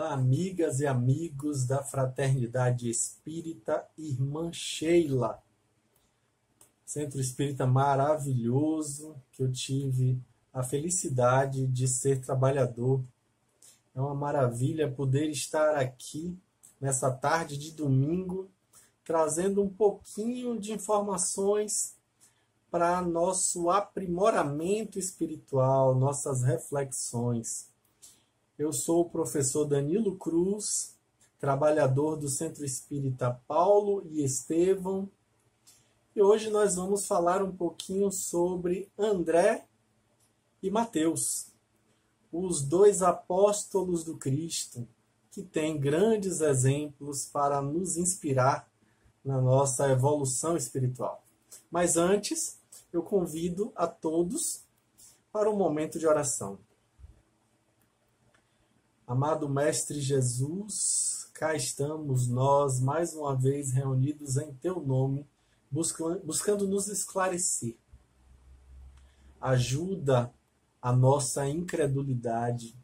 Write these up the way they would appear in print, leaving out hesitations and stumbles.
Olá, amigas e amigos da Fraternidade Espírita Irmã Sheila. Centro Espírita maravilhoso, que eu tive a felicidade de ser trabalhador. É uma maravilha poder estar aqui nessa tarde de domingo, trazendo um pouquinho de informações para nosso aprimoramento espiritual, nossas reflexões. Eu sou o professor Danilo Cruz, trabalhador do Centro Espírita Paulo e Estevão, e hoje nós vamos falar um pouquinho sobre André e Mateus, os dois apóstolos do Cristo, que têm grandes exemplos para nos inspirar na nossa evolução espiritual. Mas antes, eu convido a todos para um momento de oração. Amado Mestre Jesus, cá estamos nós mais uma vez reunidos em Teu nome, buscando nos esclarecer. Ajuda a nossa incredulidade,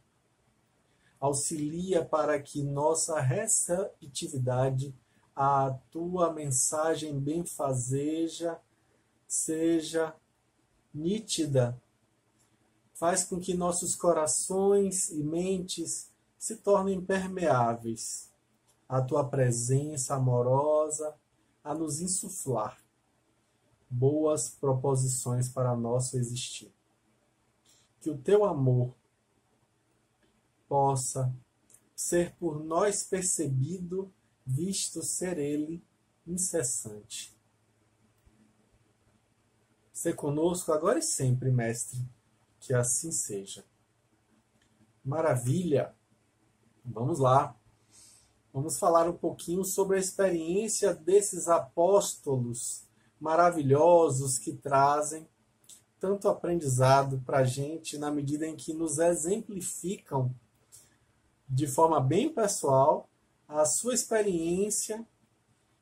auxilia para que nossa receptividade à Tua mensagem benfazeja seja nítida. Faz com que nossos corações e mentes se tornem permeáveis à Tua presença amorosa, a nos insuflar boas proposições para nosso existir. Que o Teu amor possa ser por nós percebido, visto ser Ele incessante. Ser conosco agora e sempre, Mestre, que assim seja. Maravilha! Vamos lá. Vamos falar um pouquinho sobre a experiência desses apóstolos maravilhosos que trazem tanto aprendizado para a gente na medida em que nos exemplificam de forma bem pessoal a sua experiência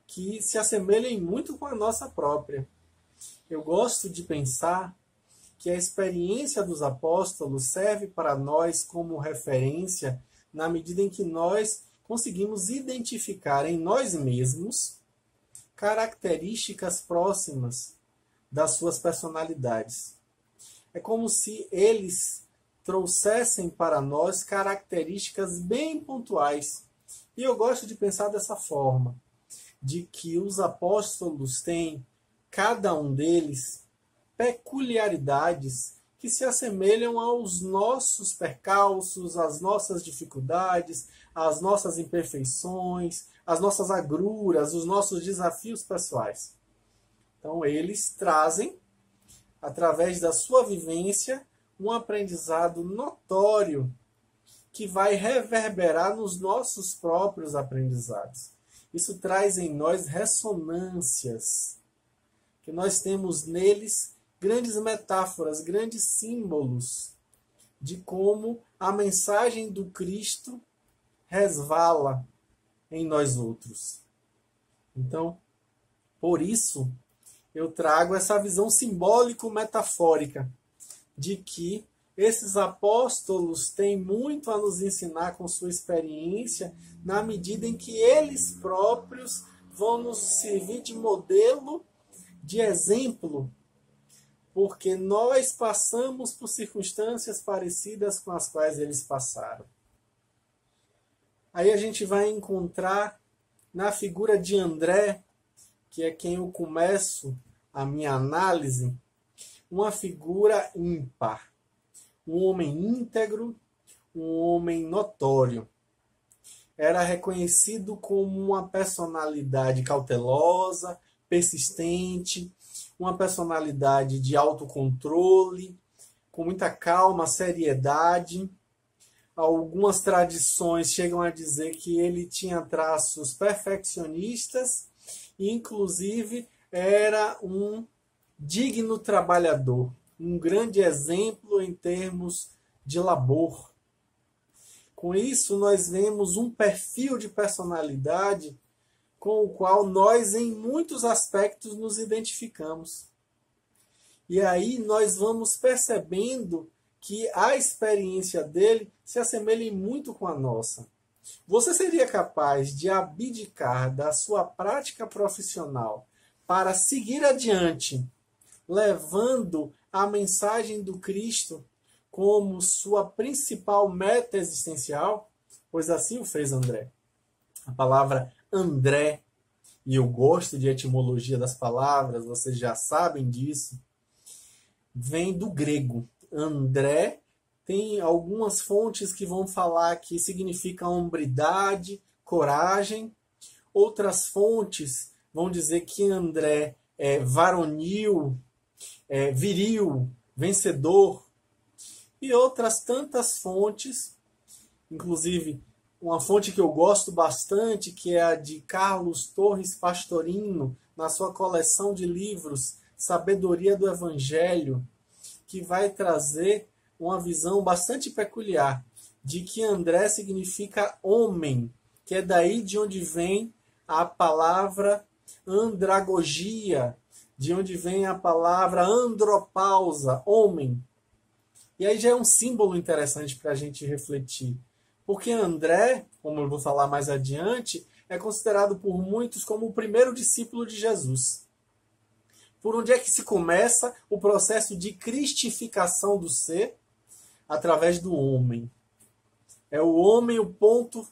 que se assemelhem muito com a nossa própria. Eu gosto de pensar que a experiência dos apóstolos serve para nós como referência na medida em que nós conseguimos identificar em nós mesmos características próximas das suas personalidades. É como se eles trouxessem para nós características bem pontuais. E eu gosto de pensar dessa forma, de que os apóstolos têm, cada um deles, peculiaridades que se assemelham aos nossos percalços, às nossas dificuldades, às nossas imperfeições, às nossas agruras, os nossos desafios pessoais. Então, eles trazem, através da sua vivência, um aprendizado notório que vai reverberar nos nossos próprios aprendizados. Isso traz em nós ressonâncias, que nós temos neles grandes metáforas, grandes símbolos de como a mensagem do Cristo resvala em nós outros. Então, por isso, eu trago essa visão simbólico-metafórica de que esses apóstolos têm muito a nos ensinar com sua experiência, na medida em que eles próprios vão nos servir de modelo, de exemplo, porque nós passamos por circunstâncias parecidas com as quais eles passaram. Aí a gente vai encontrar na figura de André, que é quem eu começo a minha análise, uma figura ímpar, um homem íntegro, um homem notório. Era reconhecido como uma personalidade cautelosa, persistente, uma personalidade de autocontrole, com muita calma, seriedade. Algumas tradições chegam a dizer que ele tinha traços perfeccionistas e, inclusive, era um digno trabalhador, um grande exemplo em termos de labor. Com isso, nós vemos um perfil de personalidade com o qual nós, em muitos aspectos, nos identificamos. E aí nós vamos percebendo que a experiência dele se assemelha muito com a nossa. Você seria capaz de abdicar da sua prática profissional para seguir adiante, levando a mensagem do Cristo como sua principal meta existencial? Pois assim o fez André. A palavra André, e eu gosto de etimologia das palavras, vocês já sabem disso, vem do grego. André tem algumas fontes que vão falar que significa hombridade, coragem. Outras fontes vão dizer que André é varonil, viril, vencedor. E outras tantas fontes, inclusive uma fonte que eu gosto bastante, que é a de Carlos Torres Pastorino, na sua coleção de livros Sabedoria do Evangelho, que vai trazer uma visão bastante peculiar de que André significa homem, que é daí de onde vem a palavra andragogia, de onde vem a palavra andropausa, homem. E aí já é um símbolo interessante para a gente refletir. Porque André, como eu vou falar mais adiante, é considerado por muitos como o primeiro discípulo de Jesus. Por onde é que se começa o processo de cristificação do ser? Através do homem. É o homem o ponto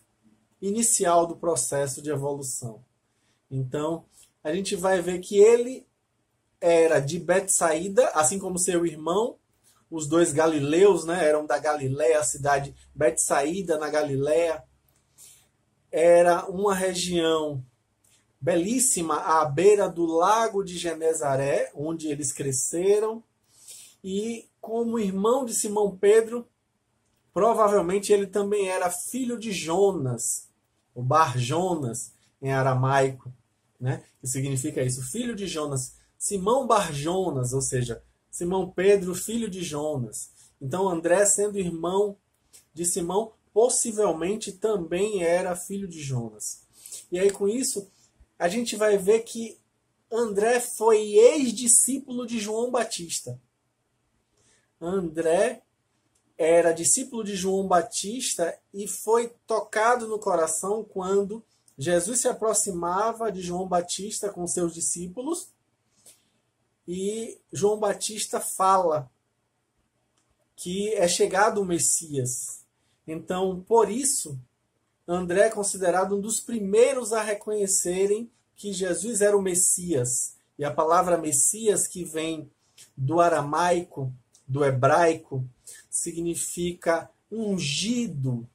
inicial do processo de evolução. Então, a gente vai ver que ele era de Betsaída, assim como seu irmão. Os dois galileus, né, eram da Galiléia, a cidade Betsaída, na Galiléia. Era uma região belíssima à beira do lago de Genezaré, onde eles cresceram. E como irmão de Simão Pedro, provavelmente ele também era filho de Jonas, o Bar Jonas em aramaico, né, que significa isso, filho de Jonas. Simão Bar Jonas, ou seja, Simão Pedro, filho de Jonas. Então André, sendo irmão de Simão, possivelmente também era filho de Jonas. E aí com isso, a gente vai ver que André foi ex-discípulo de João Batista. André era discípulo de João Batista e foi tocado no coração quando Jesus se aproximava de João Batista com seus discípulos. E João Batista fala que é chegado o Messias. Então, por isso, André é considerado um dos primeiros a reconhecerem que Jesus era o Messias. E a palavra Messias, que vem do aramaico, do hebraico, significa ungido.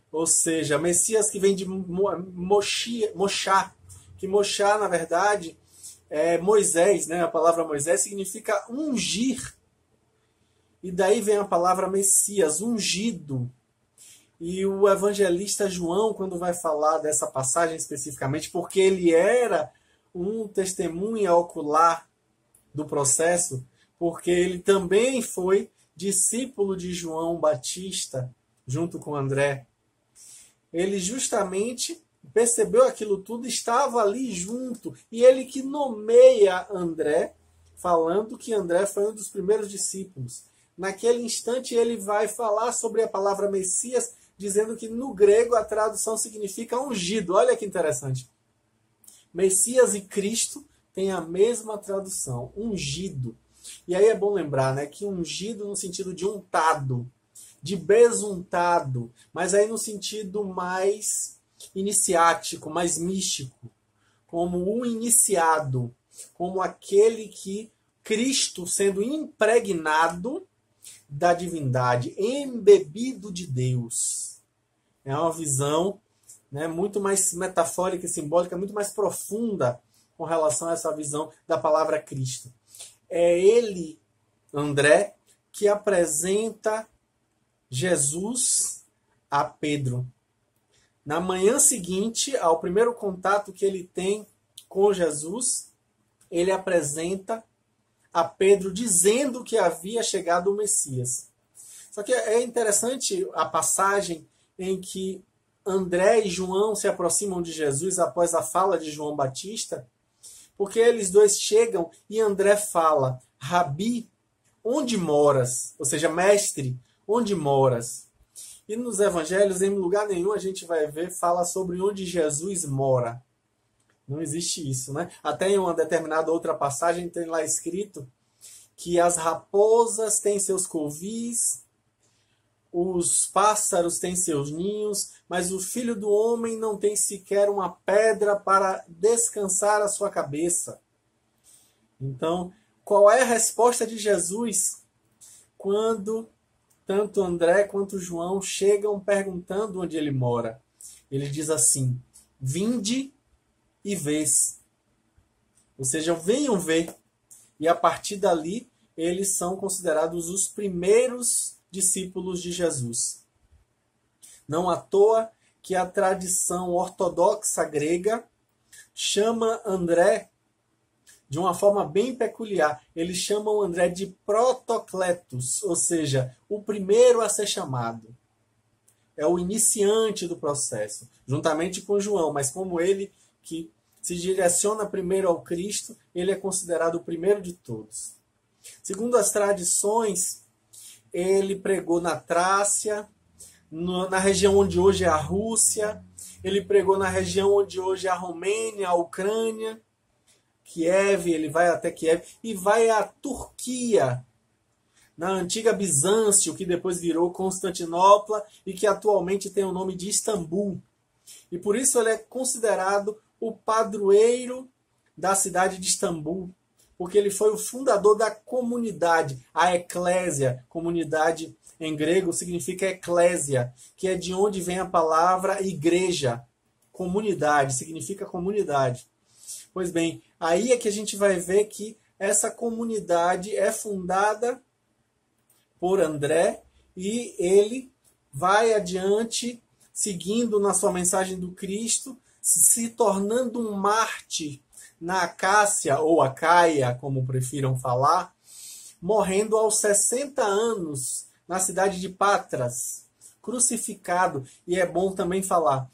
Ou seja, Messias que vem de Moshá, que Moshá, na verdade, é Moisés, né? A palavra Moisés significa ungir. E daí vem a palavra Messias, ungido. E o evangelista João, quando vai falar dessa passagem especificamente, porque ele era um testemunha ocular do processo, porque ele também foi discípulo de João Batista, junto com André. Ele justamente percebeu aquilo tudo, estava ali junto, e ele que nomeia André, falando que André foi um dos primeiros discípulos. Naquele instante ele vai falar sobre a palavra Messias, dizendo que no grego a tradução significa ungido. Olha que interessante. Messias e Cristo têm a mesma tradução, ungido. E aí é bom lembrar, né, que ungido no sentido de untado, de besuntado, mas aí no sentido mais iniciático, mais místico, como o iniciado, como aquele que Cristo, sendo impregnado da divindade, embebido de Deus. É uma visão, né, muito mais metafórica e simbólica, muito mais profunda com relação a essa visão da palavra Cristo. É ele, André, que apresenta Jesus a Pedro. Na manhã seguinte, ao primeiro contato que ele tem com Jesus, ele apresenta a Pedro dizendo que havia chegado o Messias. Só que é interessante a passagem em que André e João se aproximam de Jesus após a fala de João Batista, porque eles dois chegam e André fala: Rabi, onde moras? Ou seja, mestre, onde moras? E nos evangelhos, em lugar nenhum, a gente vai ver, fala sobre onde Jesus mora. Não existe isso, né? Até em uma determinada outra passagem tem lá escrito que as raposas têm seus covis, os pássaros têm seus ninhos, mas o Filho do Homem não tem sequer uma pedra para descansar a sua cabeça. Então, qual é a resposta de Jesus quando tanto André quanto João chegam perguntando onde ele mora? Ele diz assim: vinde e vês. Ou seja, venham ver. E a partir dali, eles são considerados os primeiros discípulos de Jesus. Não à toa que a tradição ortodoxa grega chama André de uma forma bem peculiar. Eles chamam André de protocletos, ou seja, o primeiro a ser chamado. É o iniciante do processo, juntamente com João, mas como ele que se direciona primeiro ao Cristo, ele é considerado o primeiro de todos. Segundo as tradições, ele pregou na Trácia, na região onde hoje é a Rússia, ele pregou na região onde hoje é a Romênia, a Ucrânia, Kiev, ele vai até Kiev, e vai à Turquia, na antiga Bizâncio, que depois virou Constantinopla e que atualmente tem o nome de Istambul. E por isso ele é considerado o padroeiro da cidade de Istambul, porque ele foi o fundador da comunidade, a eclésia. Comunidade em grego significa eclésia, que é de onde vem a palavra igreja. Comunidade, significa comunidade. Pois bem, aí é que a gente vai ver que essa comunidade é fundada por André e ele vai adiante, seguindo na sua mensagem do Cristo, se tornando um mártir na Acácia, ou Acaia, como prefiram falar, morrendo aos 60 anos na cidade de Patras, crucificado. E é bom também falar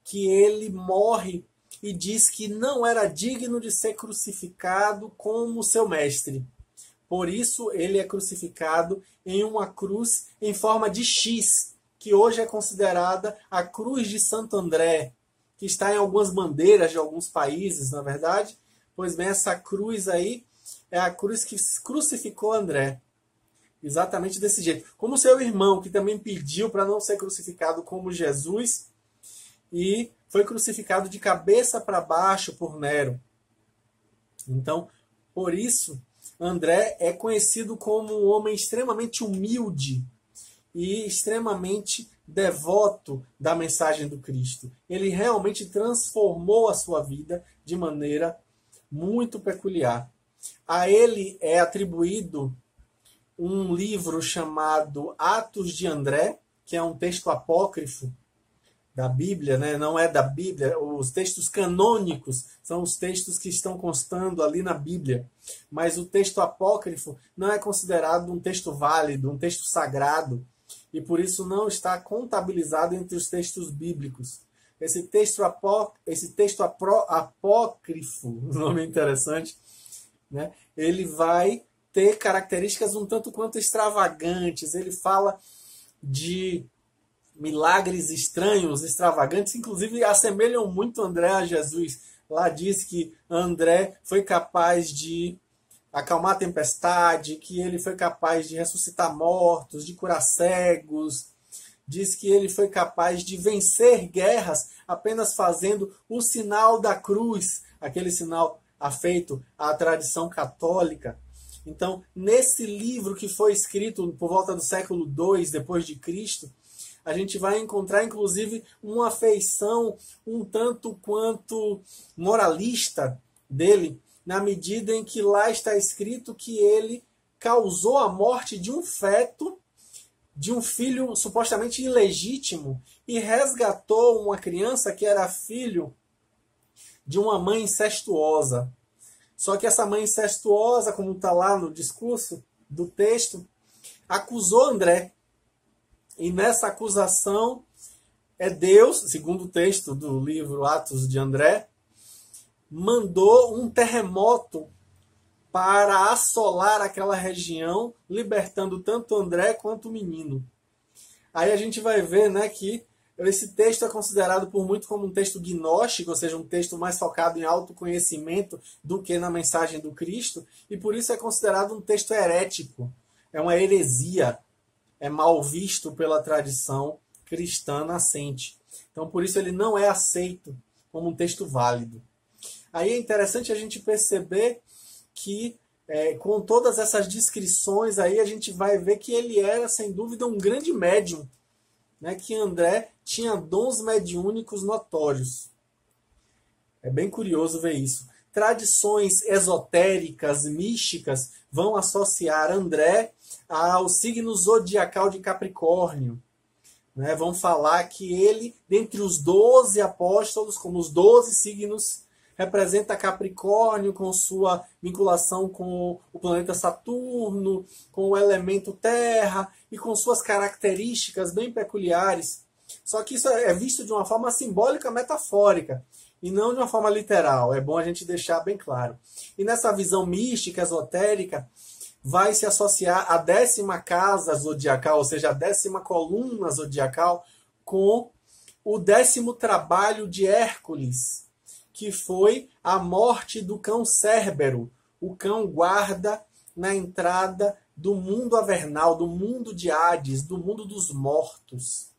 que ele morre e diz que não era digno de ser crucificado como seu mestre. Por isso ele é crucificado em uma cruz em forma de X, que hoje é considerada a cruz de Santo André, que está em algumas bandeiras de alguns países, na verdade. Pois bem, essa cruz aí é a cruz que crucificou André. Exatamente desse jeito. Como seu irmão, que também pediu para não ser crucificado como Jesus, e foi crucificado de cabeça para baixo por Nero. Então, por isso, André é conhecido como um homem extremamente humilde e extremamente devoto da mensagem do Cristo. Ele realmente transformou a sua vida de maneira muito peculiar. A ele é atribuído um livro chamado Atos de André, que é um texto apócrifo da Bíblia, né? Não é da Bíblia, os textos canônicos são os textos que estão constando ali na Bíblia, mas o texto apócrifo não é considerado um texto válido, um texto sagrado, e por isso não está contabilizado entre os textos bíblicos. Esse texto apócrifo, um nome interessante, né? Ele vai ter características um tanto quanto extravagantes, ele fala de milagres estranhos, extravagantes, inclusive assemelham muito André a Jesus. Lá diz que André foi capaz de acalmar a tempestade, que ele foi capaz de ressuscitar mortos, de curar cegos. Diz que ele foi capaz de vencer guerras apenas fazendo o sinal da cruz, aquele sinal afeito à tradição católica. Então, nesse livro que foi escrito por volta do século II depois de Cristo, a gente vai encontrar, inclusive, uma feição um tanto quanto moralista dele, na medida em que lá está escrito que ele causou a morte de um feto, de um filho supostamente ilegítimo, e resgatou uma criança que era filho de uma mãe incestuosa. Só que essa mãe incestuosa, como está lá no discurso do texto, acusou André. E nessa acusação é Deus, segundo o texto do livro Atos de André, mandou um terremoto para assolar aquela região, libertando tanto André quanto o menino. Aí a gente vai ver, né, que esse texto é considerado por muito como um texto gnóstico, ou seja, um texto mais focado em autoconhecimento do que na mensagem do Cristo, e por isso é considerado um texto herético. É uma heresia, é mal visto pela tradição cristã nascente. Então, por isso ele não é aceito como um texto válido. Aí é interessante a gente perceber que, com todas essas descrições, aí a gente vai ver que ele era, sem dúvida, um grande médium, né? Que André tinha dons mediúnicos notórios. É bem curioso ver isso. Tradições esotéricas, místicas, vão associar André ao signo zodiacal de Capricórnio. Né? Vão falar que ele, dentre os 12 apóstolos, como os 12 signos, representa Capricórnio com sua vinculação com o planeta Saturno, com o elemento Terra e com suas características bem peculiares. Só que isso é visto de uma forma simbólica, metafórica, e não de uma forma literal. É bom a gente deixar bem claro. E nessa visão mística, esotérica, vai se associar a 10ª casa zodiacal, ou seja, a 10ª coluna zodiacal, com o 10º trabalho de Hércules, que foi a morte do cão Cérbero, o cão guarda na entrada do mundo avernal, do mundo de Hades, do mundo dos mortos.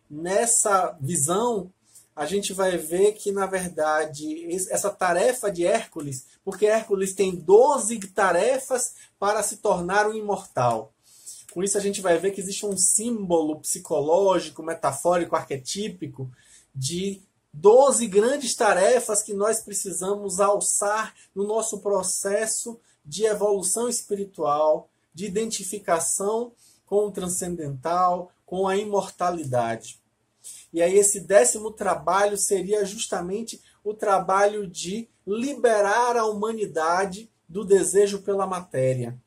Nessa visão, a gente vai ver que, na verdade, essa tarefa de Hércules, porque Hércules tem 12 tarefas para se tornar um imortal. Com isso, a gente vai ver que existe um símbolo psicológico, metafórico, arquetípico, de 12 grandes tarefas que nós precisamos alçar no nosso processo de evolução espiritual, de identificação com o transcendental, com a imortalidade. E aí esse 10º trabalho seria justamente o trabalho de liberar a humanidade do desejo pela matéria.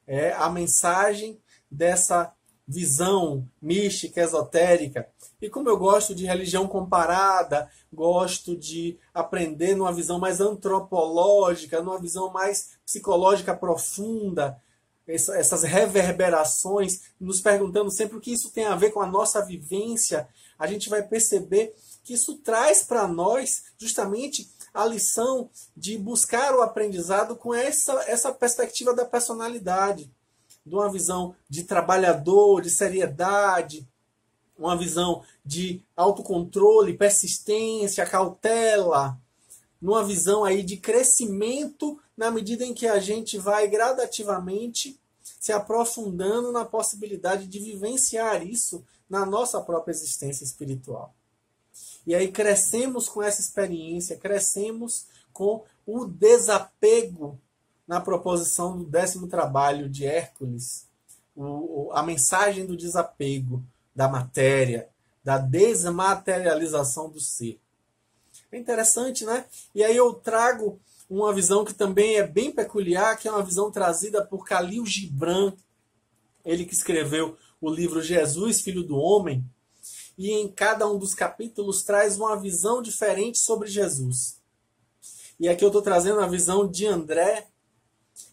É a mensagem dessa visão mística, esotérica. E como eu gosto de religião comparada, gosto de aprender numa visão mais antropológica, numa visão mais psicológica profunda, essas reverberações, nos perguntando sempre o que isso tem a ver com a nossa vivência, a gente vai perceber que isso traz para nós justamente a lição de buscar o aprendizado com essa perspectiva da personalidade, de uma visão de trabalhador, de seriedade, uma visão de autocontrole, persistência, cautela, numa visão aí de crescimento na medida em que a gente vai gradativamente se aprofundando na possibilidade de vivenciar isso na nossa própria existência espiritual. E aí crescemos com essa experiência, crescemos com o desapego na proposição do 10º trabalho de Hércules, a mensagem do desapego da matéria, da desmaterialização do ser. É interessante, né? E aí eu trago uma visão que também é bem peculiar, que é uma visão trazida por Khalil Gibran, ele que escreveu o livro Jesus, Filho do Homem, e em cada um dos capítulos traz uma visão diferente sobre Jesus. E aqui eu estou trazendo a visão de André,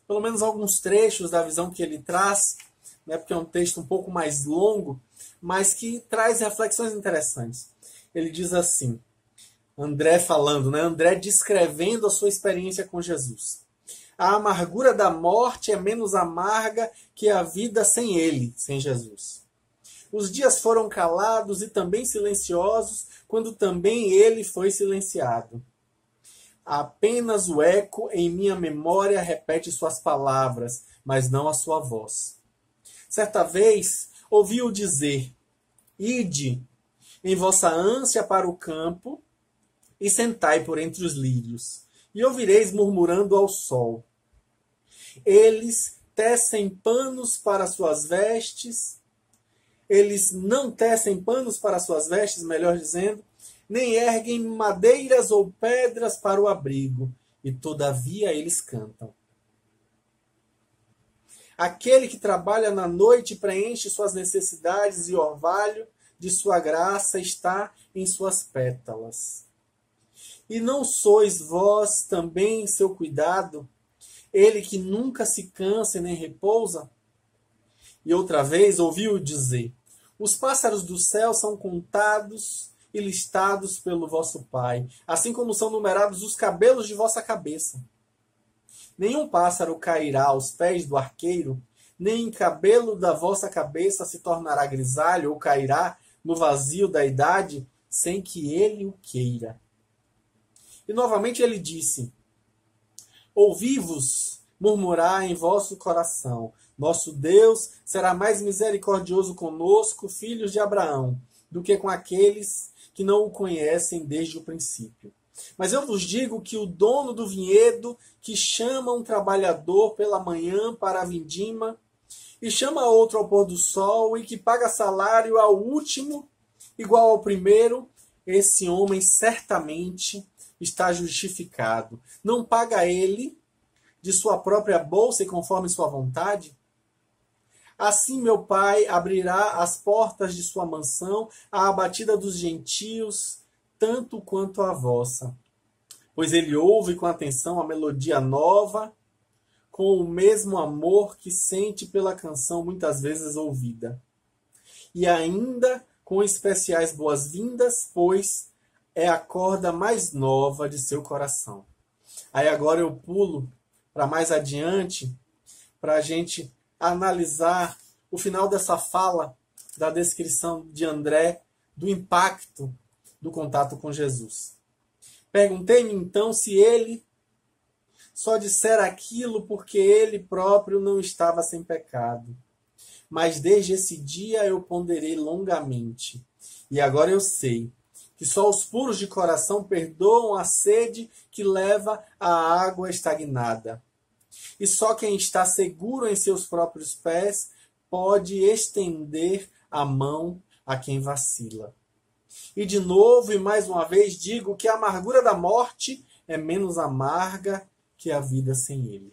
pelo menos alguns trechos da visão que ele traz, né, porque é um texto um pouco mais longo, mas que traz reflexões interessantes. Ele diz assim, André falando, né, André descrevendo a sua experiência com Jesus. A amargura da morte é menos amarga que a vida sem ele, sem Jesus. Os dias foram calados e também silenciosos, quando também ele foi silenciado. Apenas o eco em minha memória repete suas palavras, mas não a sua voz. Certa vez, ouvi-o dizer, ide em vossa ânsia para o campo e sentai por entre os lírios, e ouvireis murmurando ao sol. Eles tecem panos para suas vestes, eles não tecem panos para suas vestes, melhor dizendo, nem erguem madeiras ou pedras para o abrigo, e todavia eles cantam. Aquele que trabalha na noite preenche suas necessidades e o orvalho de sua graça está em suas pétalas. E não sois vós também seu cuidado, ele que nunca se cansa nem repousa? E outra vez ouviu dizer: os pássaros do céu são contados e listados pelo vosso Pai, assim como são numerados os cabelos de vossa cabeça. Nenhum pássaro cairá aos pés do arqueiro, nem cabelo da vossa cabeça se tornará grisalho ou cairá no vazio da idade, sem que ele o queira. E novamente ele disse: ouvi-vos murmurar em vosso coração: nosso Deus será mais misericordioso conosco, filhos de Abraão, do que com aqueles que não o conhecem desde o princípio. Mas eu vos digo que o dono do vinhedo, que chama um trabalhador pela manhã para a vindima, e chama outro ao pôr do sol, e que paga salário ao último, igual ao primeiro, esse homem certamente está justificado. Não paga ele de sua própria bolsa e conforme sua vontade? Assim meu Pai abrirá as portas de sua mansão à abatida dos gentios, tanto quanto a vossa. Pois ele ouve com atenção a melodia nova, com o mesmo amor que sente pela canção muitas vezes ouvida. E ainda com especiais boas-vindas, pois é a corda mais nova de seu coração. Aí agora eu pulo para mais adiante, para a gente analisar o final dessa fala, da descrição de André, do impacto do contato com Jesus. Perguntei-me então se ele só dissera aquilo porque ele próprio não estava sem pecado. Mas desde esse dia eu ponderei longamente. E agora eu sei que só os puros de coração perdoam a sede que leva à água estagnada. E só quem está seguro em seus próprios pés pode estender a mão a quem vacila. E de novo e mais uma vez digo que a amargura da morte é menos amarga que a vida sem ele.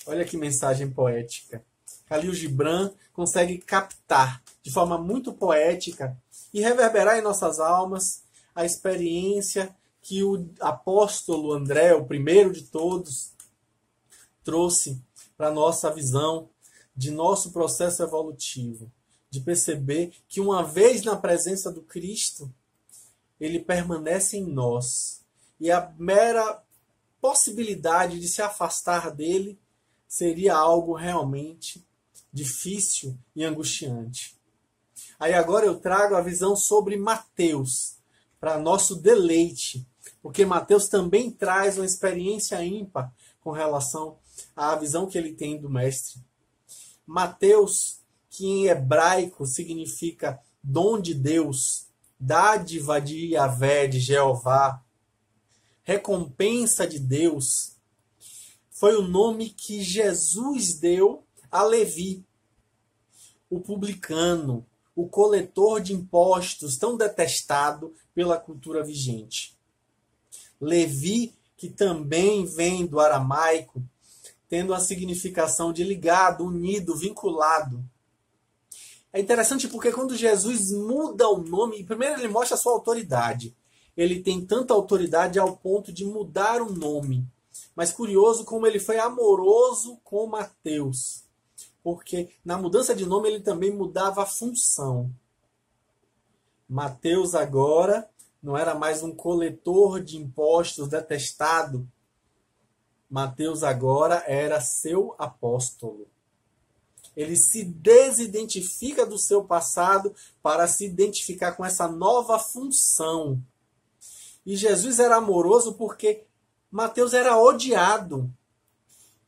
Olha que mensagem poética. Khalil Gibran consegue captar de forma muito poética e reverberar em nossas almas a experiência que o apóstolo André, o primeiro de todos, trouxe para a nossa visão de nosso processo evolutivo, de perceber que uma vez na presença do Cristo, ele permanece em nós. E a mera possibilidade de se afastar dele seria algo realmente difícil e angustiante. Aí agora eu trago a visão sobre Mateus, para nosso deleite, porque Mateus também traz uma experiência ímpar com relação à visão que ele tem do Mestre. Mateus, que em hebraico significa dom de Deus, dádiva de Yahvé, de Jeová, recompensa de Deus, foi o nome que Jesus deu a Levi, o publicano, o coletor de impostos, tão detestado pela cultura vigente. Levi, que também vem do aramaico, tendo a significação de ligado, unido, vinculado. É interessante porque quando Jesus muda o nome, primeiro ele mostra a sua autoridade. Ele tem tanta autoridade ao ponto de mudar o nome. Mas curioso como ele foi amoroso com Mateus. Porque na mudança de nome ele também mudava a função. Mateus agora não era mais um coletor de impostos detestado. Mateus agora era seu apóstolo. Ele se desidentifica do seu passado para se identificar com essa nova função. E Jesus era amoroso porque Mateus era odiado.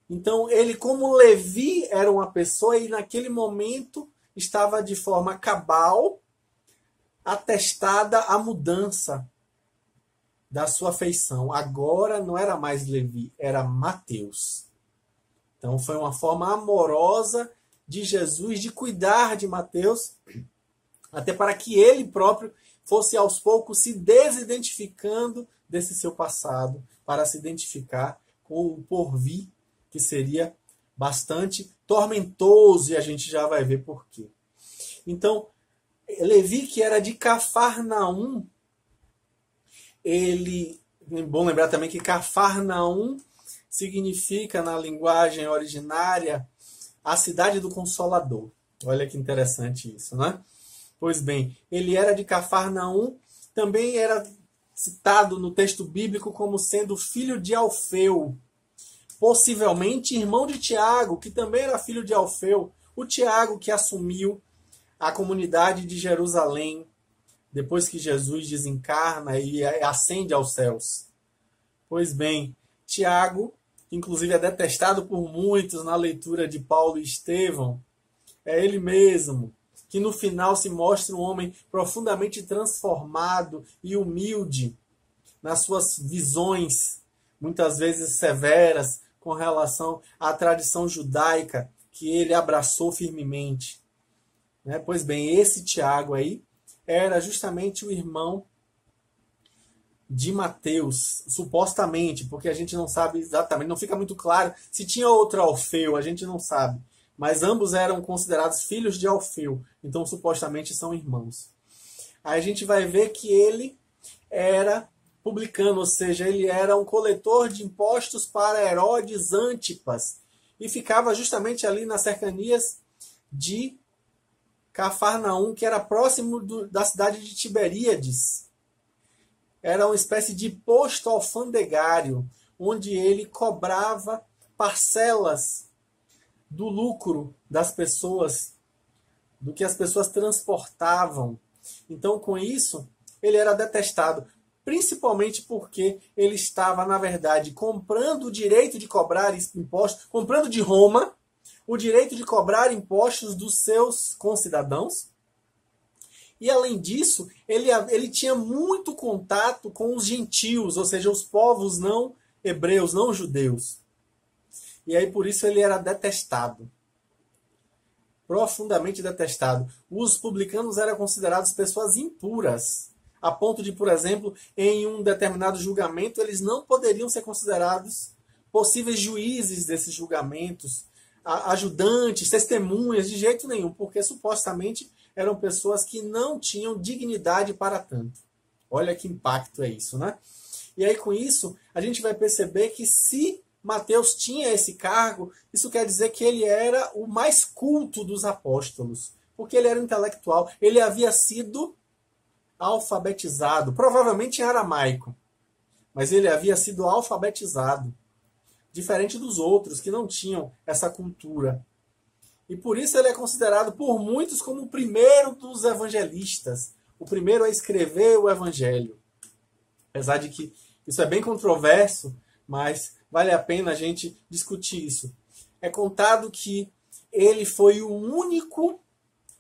Então, ele, como Levi, era uma pessoa e naquele momento estava de forma cabal, atestada a mudança da sua feição. Agora não era mais Levi, era Mateus. Então, foi uma forma amorosa de Jesus de cuidar de Mateus, até para que ele próprio fosse aos poucos se desidentificando desse seu passado, para se identificar com o porvir, que seria bastante tormentoso, e a gente já vai ver por quê. Então, Levi, que era de Cafarnaum, é bom lembrar também que Cafarnaum significa, na linguagem originária, a cidade do Consolador. Olha que interessante isso, né? Pois bem, ele era de Cafarnaum, também era citado no texto bíblico como sendo filho de Alfeu, possivelmente irmão de Tiago, que também era filho de Alfeu, o Tiago que assumiu a comunidade de Jerusalém depois que Jesus desencarna e ascende aos céus. Pois bem, Tiago, que inclusive é detestado por muitos na leitura de Paulo e Estevão, é ele mesmo, que no final se mostra um homem profundamente transformado e humilde nas suas visões, muitas vezes severas, com relação à tradição judaica que ele abraçou firmemente. Pois bem, esse Tiago aí era justamente o irmão de Mateus, supostamente, porque a gente não sabe exatamente, não fica muito claro se tinha outro Alfeu, a gente não sabe. Mas ambos eram considerados filhos de Alfeu, então supostamente são irmãos. Aí a gente vai ver que ele era publicano, ou seja, ele era um coletor de impostos para Herodes Antipas e ficava justamente ali nas cercanias de Cafarnaum, que era próximo da cidade de Tiberíades. Era uma espécie de posto alfandegário, onde ele cobrava parcelas do lucro das pessoas, do que as pessoas transportavam. Então, com isso, ele era detestado, principalmente porque ele estava, na verdade, comprando o direito de cobrar impostos, comprando de Roma o direito de cobrar impostos dos seus concidadãos. E, além disso, ele tinha muito contato com os gentios, ou seja, os povos não hebreus, não judeus. E aí, por isso, ele era detestado. Profundamente detestado. Os publicanos eram considerados pessoas impuras, a ponto de, por exemplo, em um determinado julgamento, eles não poderiam ser considerados possíveis juízes desses julgamentos, ajudantes, testemunhas, de jeito nenhum, porque supostamente eram pessoas que não tinham dignidade para tanto. Olha que impacto é isso, né? E aí, com isso, a gente vai perceber que se Mateus tinha esse cargo, isso quer dizer que ele era o mais culto dos apóstolos, porque ele era intelectual, ele havia sido alfabetizado, provavelmente em aramaico, mas ele havia sido alfabetizado, diferente dos outros que não tinham essa cultura. E por isso ele é considerado por muitos como o primeiro dos evangelistas, o primeiro a escrever o evangelho. Apesar de que isso é bem controverso, mas vale a pena a gente discutir isso. É contado que ele foi o único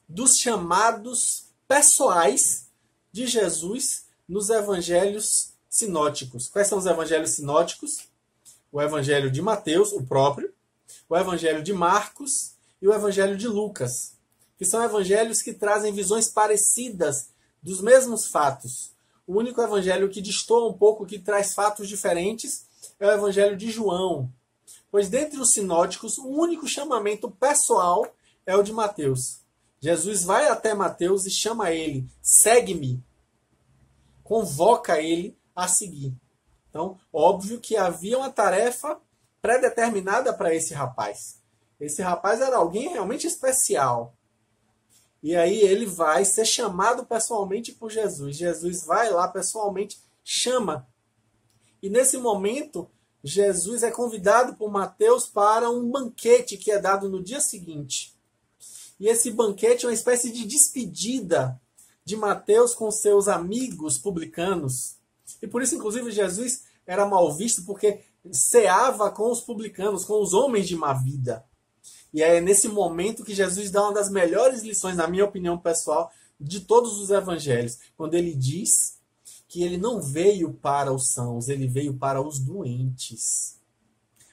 dos chamados pessoais de Jesus nos evangelhos sinóticos. Quais são os evangelhos sinóticos? O evangelho de Mateus, o próprio, o evangelho de Marcos e o evangelho de Lucas, que são evangelhos que trazem visões parecidas dos mesmos fatos. O único evangelho que destoa um pouco, que traz fatos diferentes, é o evangelho de João. Pois dentre os sinóticos, o único chamamento pessoal é o de Mateus. Jesus vai até Mateus e chama ele, segue-me, convoca ele a seguir. Então, óbvio que havia uma tarefa pré-determinada para esse rapaz. Esse rapaz era alguém realmente especial. E aí ele vai ser chamado pessoalmente por Jesus. Jesus vai lá pessoalmente, chama. E nesse momento, Jesus é convidado por Mateus para um banquete que é dado no dia seguinte. E esse banquete é uma espécie de despedida de Mateus com seus amigos publicanos. E por isso, inclusive, Jesus era mal visto, porque ceava com os publicanos, com os homens de má vida. E é nesse momento que Jesus dá uma das melhores lições, na minha opinião pessoal, de todos os evangelhos, quando ele diz que ele não veio para os sãos, ele veio para os doentes.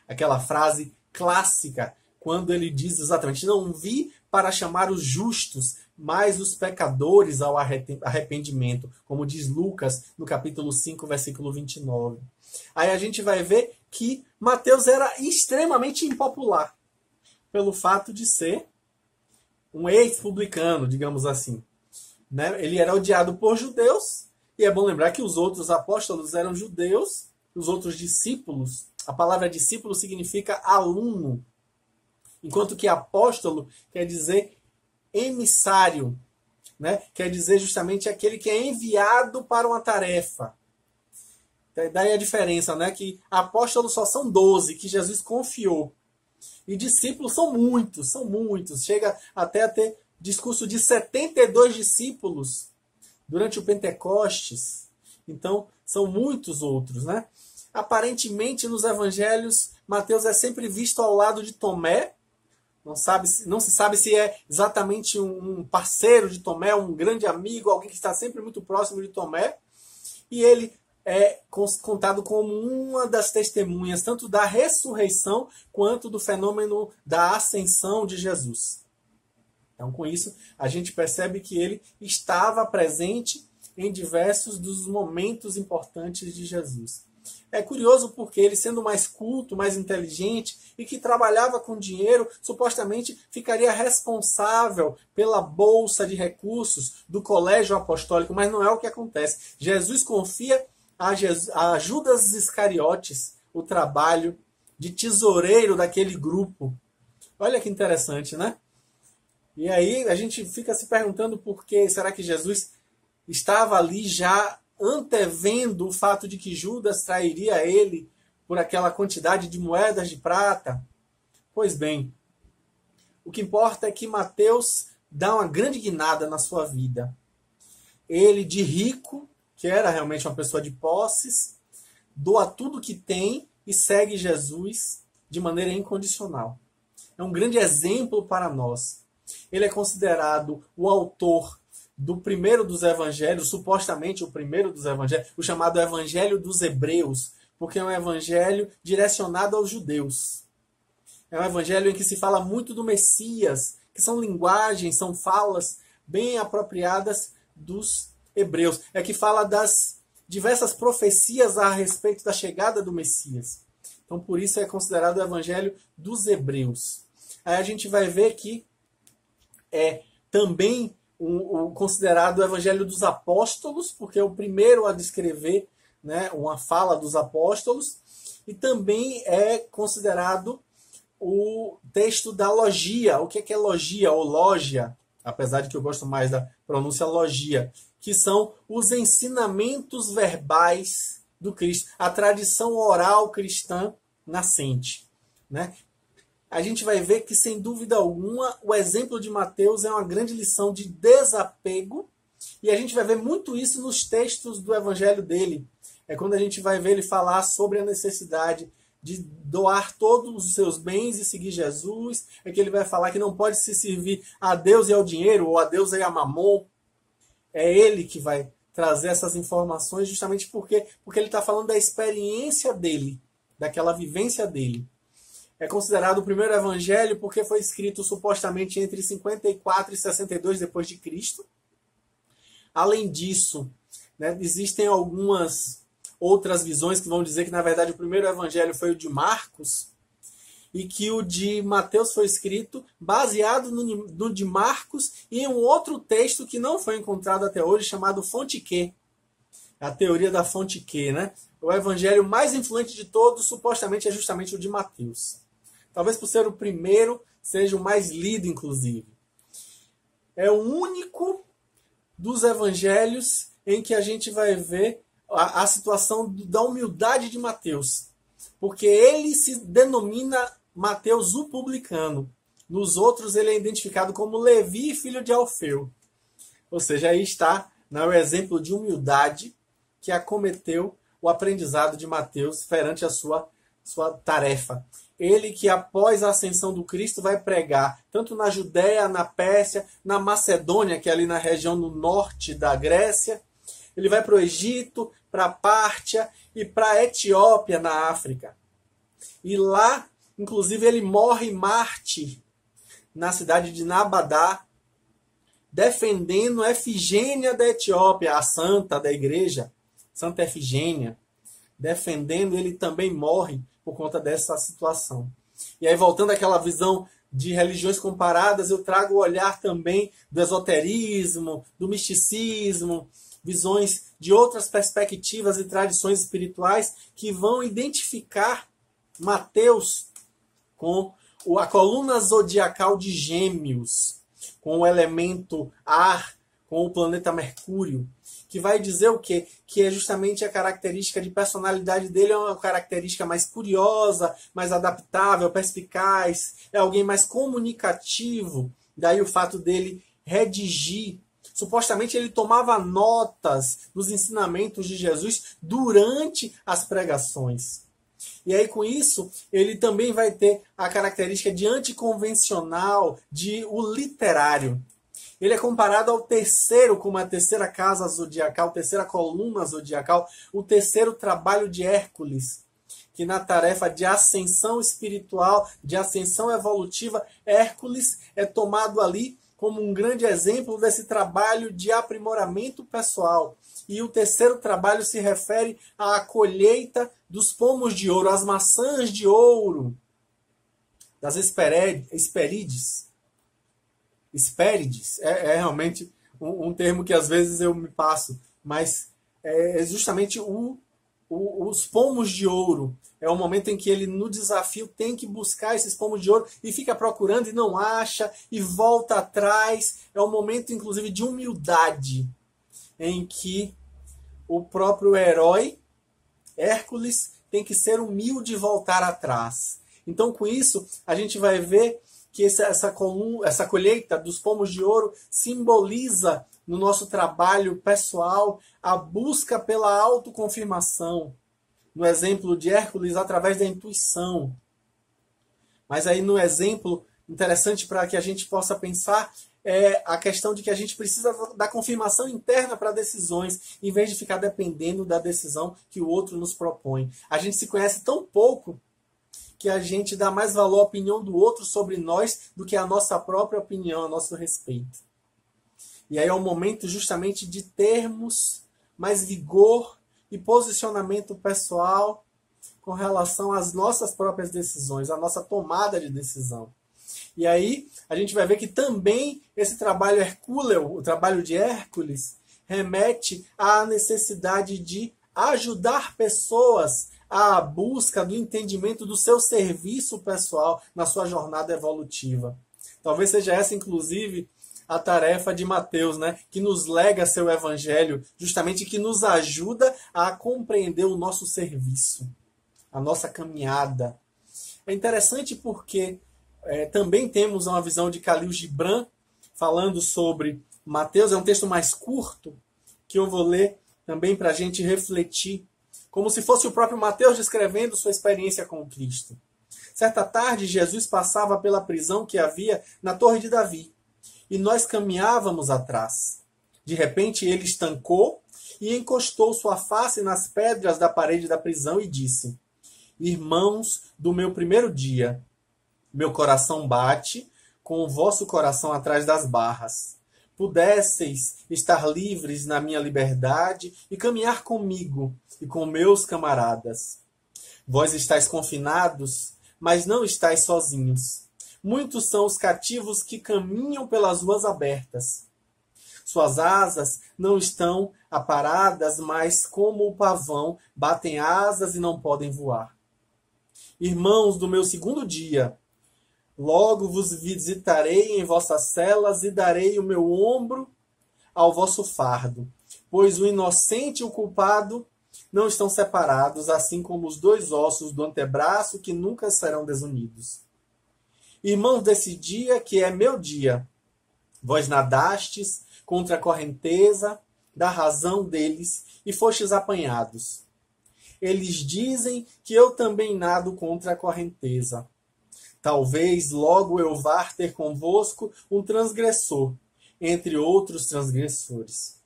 Aquela frase clássica, quando ele diz exatamente, não vi para chamar os justos, mas os pecadores ao arrependimento, como diz Lucas no capítulo 5, versículo 29. Aí a gente vai ver que Mateus era extremamente impopular, pelo fato de ser um ex-publicano, digamos assim. Ele era odiado por judeus, e é bom lembrar que os outros apóstolos eram judeus, os outros discípulos, a palavra discípulo significa aluno. Enquanto que apóstolo quer dizer emissário, né? Quer dizer justamente aquele que é enviado para uma tarefa. Daí a diferença, né? Que apóstolos só são 12 que Jesus confiou. E discípulos são muitos, são muitos. Chega até a ter discurso de 72 discípulos durante o Pentecostes. Então, são muitos outros, né? Aparentemente, nos evangelhos, Mateus é sempre visto ao lado de Tomé. Não se sabe se é exatamente um parceiro de Tomé, um grande amigo, alguém que está sempre muito próximo de Tomé. E ele é contado como uma das testemunhas, tanto da ressurreição quanto do fenômeno da ascensão de Jesus. Então, com isso, a gente percebe que ele estava presente em diversos dos momentos importantes de Jesus. É curioso porque ele, sendo mais culto, mais inteligente e que trabalhava com dinheiro, supostamente ficaria responsável pela bolsa de recursos do colégio apostólico, mas não é o que acontece. Jesus confia a Judas Iscariotes o trabalho de tesoureiro daquele grupo. Olha que interessante, né? E aí a gente fica se perguntando por que será que Jesus estava ali já antevendo o fato de que Judas trairia ele por aquela quantidade de moedas de prata? Pois bem, o que importa é que Mateus dá uma grande guinada na sua vida. Ele, de rico, que era realmente uma pessoa de posses, doa tudo que tem e segue Jesus de maneira incondicional. É um grande exemplo para nós. Ele é considerado o autor do primeiro dos evangelhos, supostamente o primeiro dos evangelhos, o chamado Evangelho dos Hebreus, porque é um evangelho direcionado aos judeus. É um evangelho em que se fala muito do Messias, que são linguagens, são falas bem apropriadas dos hebreus. É que fala das diversas profecias a respeito da chegada do Messias. Então, por isso é considerado o Evangelho dos Hebreus. Aí a gente vai ver que é também o considerado o Evangelho dos Apóstolos, porque é o primeiro a descrever, né, uma fala dos apóstolos, e também é considerado o texto da logia. O que é logia ou lógia? Apesar de que eu gosto mais da pronúncia logia, que são os ensinamentos verbais do Cristo, a tradição oral cristã nascente, né? A gente vai ver que, sem dúvida alguma, o exemplo de Mateus é uma grande lição de desapego, e a gente vai ver muito isso nos textos do evangelho dele. É quando a gente vai ver ele falar sobre a necessidade de doar todos os seus bens e seguir Jesus, é que ele vai falar que não pode se servir a Deus e ao dinheiro, ou a Deus e a mamon. É ele que vai trazer essas informações justamente porque ele está falando da experiência dele, daquela vivência dele. É considerado o primeiro evangelho porque foi escrito supostamente entre 54 e 62 depois de Cristo. Além disso, né, existem algumas outras visões que vão dizer que, na verdade, o primeiro evangelho foi o de Marcos e que o de Mateus foi escrito baseado no de Marcos e em um outro texto que não foi encontrado até hoje, chamado Fonte Q. A teoria da Fonte Q, né? O evangelho mais influente de todos, supostamente, é justamente o de Mateus. Talvez por ser o primeiro, seja o mais lido, inclusive. É o único dos evangelhos em que a gente vai ver a situação da humildade de Mateus. Porque ele se denomina Mateus o publicano. Nos outros ele é identificado como Levi, filho de Alfeu. Ou seja, aí está, né, o exemplo de humildade que acometeu o aprendizado de Mateus perante a sua tarefa. Ele que, após a ascensão do Cristo, vai pregar tanto na Judéia, na Pérsia, na Macedônia, que é ali na região no norte da Grécia. Ele vai para o Egito, para a Pártia e para a Etiópia, na África. E lá, inclusive, ele morre mártir na cidade de Nabadá, defendendo Efigênia da Etiópia, a santa da igreja, Santa Efigênia. Defendendo, ele também morre por conta dessa situação. E aí, voltando àquela visão de religiões comparadas, eu trago o olhar também do esoterismo, do misticismo, visões de outras perspectivas e tradições espirituais que vão identificar Mateus com a coluna zodiacal de Gêmeos, com o elemento ar, com o planeta Mercúrio, que vai dizer o quê? Que é justamente a característica de personalidade dele, é uma característica mais curiosa, mais adaptável, perspicaz, é alguém mais comunicativo. Daí o fato dele redigir. Supostamente ele tomava notas dos ensinamentos de Jesus durante as pregações. E aí, com isso, ele também vai ter a característica de anticonvencional, de o literário. Ele é comparado ao terceiro, como a terceira casa zodiacal, terceira coluna zodiacal, o terceiro trabalho de Hércules, que na tarefa de ascensão espiritual, de ascensão evolutiva, Hércules é tomado ali como um grande exemplo desse trabalho de aprimoramento pessoal. E o terceiro trabalho se refere à colheita dos pomos de ouro, as maçãs de ouro, das Hesperides. Hesperides é realmente um termo que às vezes eu me passo, mas é justamente os pomos de ouro. É o momento em que ele, no desafio, tem que buscar esses pomos de ouro e fica procurando e não acha, e volta atrás. É um momento, inclusive, de humildade, em que o próprio herói, Hércules, tem que ser humilde e voltar atrás. Então, com isso, a gente vai ver que essa colheita dos pomos de ouro simboliza, no nosso trabalho pessoal, a busca pela autoconfirmação. No exemplo de Hércules, através da intuição. Mas aí, no exemplo interessante para que a gente possa pensar, é a questão de que a gente precisa da confirmação interna para decisões, em vez de ficar dependendo da decisão que o outro nos propõe. A gente se conhece tão pouco que a gente dá mais valor à opinião do outro sobre nós do que a nossa própria opinião a nosso respeito. E aí é o momento justamente de termos mais vigor e posicionamento pessoal com relação às nossas próprias decisões, à nossa tomada de decisão. E aí a gente vai ver que também esse trabalho hercúleo, o trabalho de Hércules, remete à necessidade de ajudar pessoas à busca do entendimento do seu serviço pessoal na sua jornada evolutiva. Talvez seja essa, inclusive, a tarefa de Mateus, né? Que nos lega seu evangelho, justamente que nos ajuda a compreender o nosso serviço, a nossa caminhada. É interessante porque também temos uma visão de Khalil Gibran falando sobre Mateus. É um texto mais curto que eu vou ler também para a gente refletir, como se fosse o próprio Mateus descrevendo sua experiência com Cristo. Certa tarde, Jesus passava pela prisão que havia na Torre de Davi, e nós caminhávamos atrás. De repente, ele estancou e encostou sua face nas pedras da parede da prisão e disse: Irmãos do meu primeiro dia, meu coração bate com o vosso coração atrás das barras. Pudesseis estar livres na minha liberdade e caminhar comigo e com meus camaradas. Vós estáis confinados, mas não estáis sozinhos. Muitos são os cativos que caminham pelas ruas abertas. Suas asas não estão aparadas, mas como o pavão, batem asas e não podem voar. Irmãos do meu segundo dia, logo vos visitarei em vossas celas e darei o meu ombro ao vosso fardo, pois o inocente e o culpado não estão separados, assim como os dois ossos do antebraço que nunca serão desunidos. Irmãos desse dia, que é meu dia, vós nadastes contra a correnteza da razão deles e fostes apanhados. Eles dizem que eu também nado contra a correnteza. Talvez logo eu vá ter convosco um transgressor, entre outros transgressores.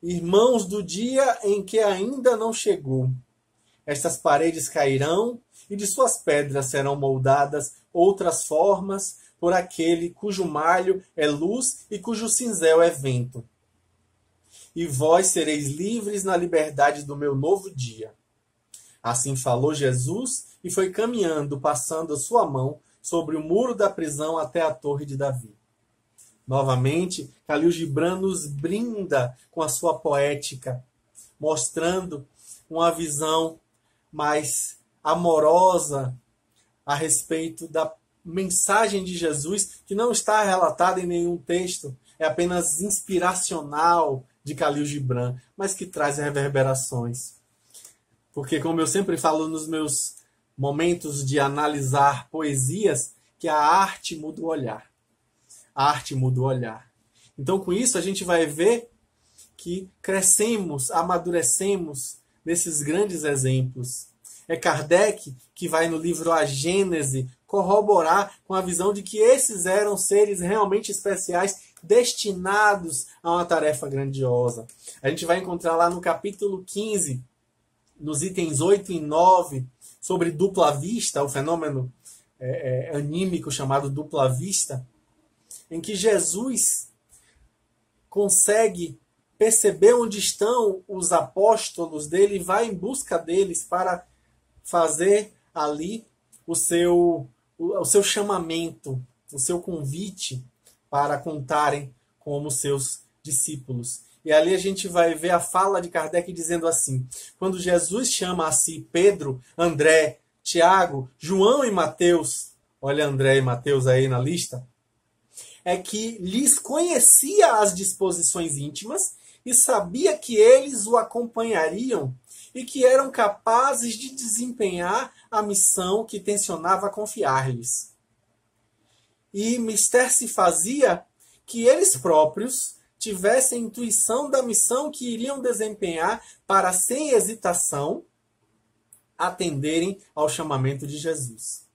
Irmãos do dia em que ainda não chegou, estas paredes cairão e de suas pedras serão moldadas outras formas por aquele cujo malho é luz e cujo cinzel é vento. E vós sereis livres na liberdade do meu novo dia. Assim falou Jesus e foi caminhando, passando a sua mão sobre o muro da prisão até a Torre de Davi. Novamente, Khalil Gibran nos brinda com a sua poética, mostrando uma visão mais amorosa a respeito da mensagem de Jesus, que não está relatada em nenhum texto, é apenas inspiracional de Khalil Gibran, mas que traz reverberações. Porque, como eu sempre falo nos meus momentos de analisar poesias, que a arte muda o olhar. A arte muda o olhar. Então, com isso, a gente vai ver que crescemos, amadurecemos nesses grandes exemplos. É Kardec que vai no livro A Gênese corroborar com a visão de que esses eram seres realmente especiais, destinados a uma tarefa grandiosa. A gente vai encontrar lá no capítulo 15, nos itens 8 e 9, sobre dupla vista, o fenômeno anímico chamado dupla vista, em que Jesus consegue perceber onde estão os apóstolos dele e vai em busca deles para fazer ali o seu chamamento, o seu convite para contarem como seus discípulos. E ali a gente vai ver a fala de Kardec dizendo assim: quando Jesus chama a si Pedro, André, Tiago, João e Mateus, olha André e Mateus aí na lista, é que lhes conhecia as disposições íntimas e sabia que eles o acompanhariam e que eram capazes de desempenhar a missão que tensionava confiar-lhes. E mister se fazia que eles próprios tivessem intuição da missão que iriam desempenhar para, sem hesitação, atenderem ao chamamento de Jesus.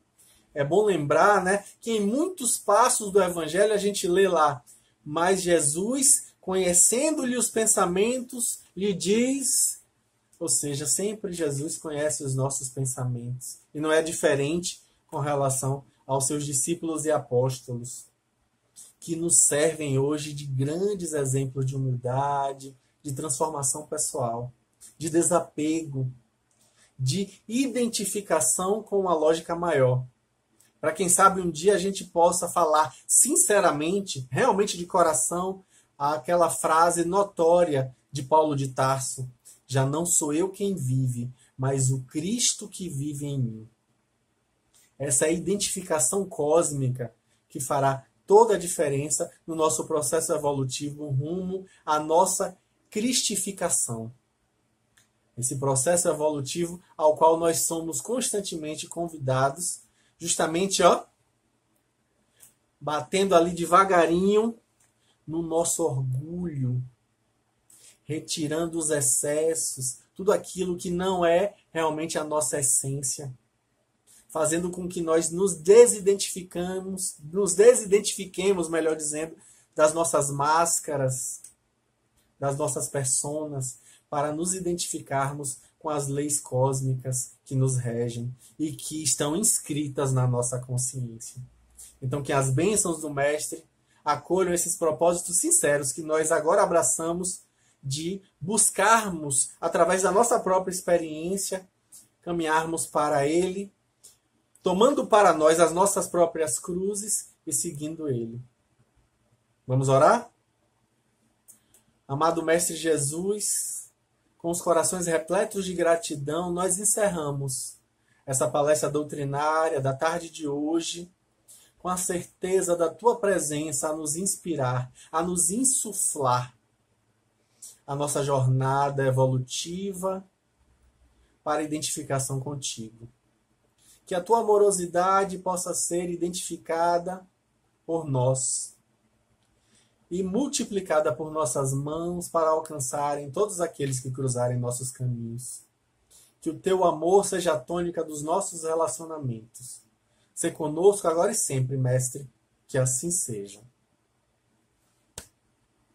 É bom lembrar, né, que em muitos passos do Evangelho a gente lê lá: mas Jesus, conhecendo-lhe os pensamentos, lhe diz... Ou seja, sempre Jesus conhece os nossos pensamentos. E não é diferente com relação aos seus discípulos e apóstolos, que nos servem hoje de grandes exemplos de humildade, de transformação pessoal, de desapego, de identificação com uma lógica maior. Para quem sabe um dia a gente possa falar sinceramente, realmente de coração, aquela frase notória de Paulo de Tarso: já não sou eu quem vive, mas o Cristo que vive em mim. Essa é a identificação cósmica que fará toda a diferença no nosso processo evolutivo rumo à nossa cristificação. Esse processo evolutivo ao qual nós somos constantemente convidados, justamente, batendo ali devagarinho no nosso orgulho, retirando os excessos, tudo aquilo que não é realmente a nossa essência, fazendo com que nós nos desidentifiquemos, melhor dizendo, das nossas máscaras, das nossas personas, para nos identificarmos com as leis cósmicas que nos regem e que estão inscritas na nossa consciência. Então, que as bênçãos do Mestre acolham esses propósitos sinceros que nós agora abraçamos de buscarmos, através da nossa própria experiência, caminharmos para Ele, tomando para nós as nossas próprias cruzes e seguindo Ele. Vamos orar? Amado Mestre Jesus, com os corações repletos de gratidão, nós encerramos essa palestra doutrinária da tarde de hoje, com a certeza da Tua presença a nos inspirar, a nos insuflar a nossa jornada evolutiva para a identificação contigo. Que a Tua amorosidade possa ser identificada por nós e multiplicada por nossas mãos para alcançarem todos aqueles que cruzarem nossos caminhos. Que o Teu amor seja a tônica dos nossos relacionamentos. Sê conosco agora e sempre, Mestre, que assim seja.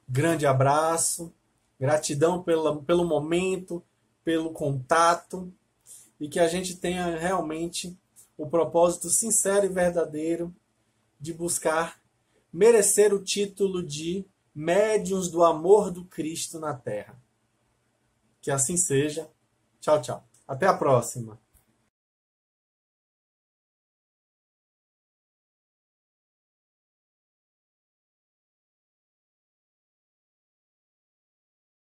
Grande abraço, gratidão pelo momento, pelo contato, e que a gente tenha realmente o propósito sincero e verdadeiro de buscar merecer o título de médiuns do amor do Cristo na Terra. Que assim seja. Tchau, tchau. Até a próxima.